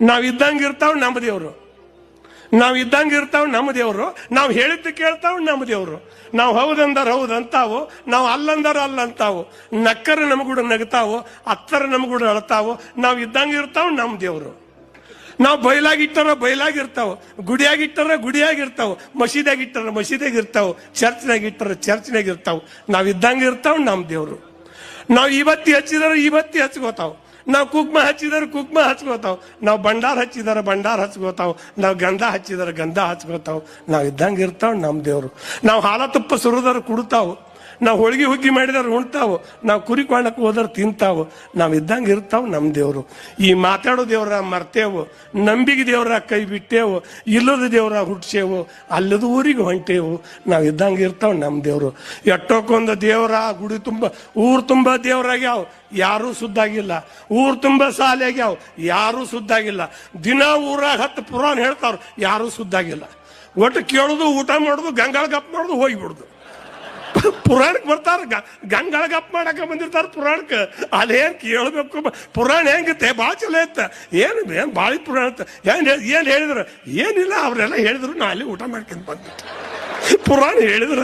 ನಾವ್ ಇದ್ದಂಗೆ ಇರ್ತಾವ ನಮ್ಮ ದೇವ್ರು, ನಾವ್ ಇದ್ದಂಗೆ ಇರ್ತಾವ ನಮ್ಮ ದೇವ್ರು, ನಾವು ಹೇಳಿದ್ದು ಕೇಳ್ತಾವ ನಮ್ಮ ದೇವ್ರು. ನಾವು ಹೌದಂದಾರ ಹೌದಂತಾವು, ನಾವು ಅಲ್ಲಂದಾರ ಅಲ್ಲಂತಾವು, ನಕ್ಕರ ನಮಗೂಡ ನಗ್ತಾವು, ಅತ್ತರ ನಮಗೂಡ ಅಳ್ತಾವು. ನಾವ್ ಇದ್ದಂಗೆ ಇರ್ತಾವ ನಮ್ಮ ದೇವ್ರು. ನಾವು ಬಯಲಾಗಿಟ್ಟಾರ ಬಯಲಾಗಿರ್ತಾವ, ಗುಡಿಯಾಗಿಟ್ಟಾರ ಗುಡಿಯಾಗಿರ್ತಾವ, ಮಸೀದಿಯಾಗಿಟ್ಟಾರ ಮಸೀದಿಯಾಗಿರ್ತಾವ, ಚರ್ಚ್ನಾಗಿಟ್ಟಾರ ಚರ್ಚ್ನಾಗಿರ್ತಾವ. ನಾವ್ ಇದ್ದಂಗೆ ಇರ್ತಾವ ನಮ್ಮ ದೇವ್ರು. ನಾವು ಇವತ್ತಿ ಹಚ್ಚಿದಾರ ಇವತ್ತಿ ಹಚ್ಕೋತಾವ, ನಾವು ಕುಕ್ಮ ಹಚ್ಚಿದಾರ ಕುಕ್ಮ ಹಚ್ಕೋತಾವ, ನಾವು ಭಂಡಾರ ಹಚ್ಚಿದಾರ ಭಂಡಾರ ಹಚ್ಕೋತಾವ, ನಾವು ಗಂಧ ಹಚ್ಚಿದಾರ ಗಂಧ ಹಚ್ಕೋತಾವ. ನಾವು ಇದ್ದಂಗೆ ಇರ್ತಾವ ನಮ್ಮ ದೇವ್ರು. ನಾವು ಹಾಲ ತುಪ್ಪ ಸುರಿದಾರ ಕುಡ್ತಾವು, ನಾವು ಹೋಳಿಗೆ ಹುಗ್ಗಿ ಮಾಡಿದಾರ ಉಣ್ತಾವು, ನಾವು ಕುರಿ ಕೊಂಡಕ್ಕೆ ಹೋದ್ರ ತಿಂತಾವು. ನಾವು ಇದ್ದಂಗೆ ಇರ್ತಾವ ನಮ್ಮ ದೇವ್ರು. ಈ ಮಾತಾಡೋ ದೇವ್ರ ಮರ್ತೇವು, ನಂಬಿಕೆ ದೇವ್ರ ಕೈ ಬಿಟ್ಟೇವು, ಇಲ್ಲದ ದೇವ್ರ ಹುಟ್ಸೇವು, ಅಲ್ಲದ ಊರಿಗೆ ಹೊಂಟೇವು. ನಾವು ಇದ್ದಂಗೆ ಇರ್ತಾವ ನಮ್ಮ ದೇವ್ರು. ಎಟ್ಟೋಕೊಂದು ದೇವ್ರ ಗುಡಿ ತುಂಬ ಊರು ತುಂಬ ದೇವ್ರಾಗ್ಯಾವ, ಯಾರೂ ಸುದ್ದಾಗಿಲ್ಲ. ಊರು ತುಂಬ ಸಾಲೆ ಆಗ್ಯಾವ, ಯಾರೂ ಸುದ್ದಾಗಿಲ್ಲ. ದಿನ ಊರಾಗ 10 ಪುರಾಣ ಹೇಳ್ತಾವ್ರು, ಯಾರೂ ಸುದ್ದಾಗಿಲ್ಲ. ಒಟ್ಟು ಕೇಳೋದು, ಊಟ ಮಾಡೋದು, ಗಂಗಾಳ ಗಪ್ ಮಾಡೋದು, ಹೋಗಿಬಿಡುದು. ಪುರಾಣಕ್ಕೆ ಬರ್ತಾರ, ಗಂಗಾಳ ಗಪ್ ಮಾಡಕ ಬಂದಿರ್ತಾರ ಪುರಾಣಕ್ಕೆ. ಅಲ್ಲೇನ್ ಕೇಳಬೇಕು, ಪುರಾಣ ಹೆಂಗಿತ್ತೆ, ಭಾಳ ಚಲೋ ಇತ್ತ. ಏನು ಭಾಳ ಪುರಾಣ ಇತ್ತ. ಏನ್ ಹೇಳಿದ್ರು, ಏನಿಲ್ಲ, ಅವರೆಲ್ಲ ಹೇಳಿದ್ರು, ನಾ ಅಲ್ಲಿ ಊಟ ಮಾಡ್ಕೊಂಡು ಬಂದ್ಬಿಟ್ಟು ಪುರಾಣ ಹೇಳಿದ್ರ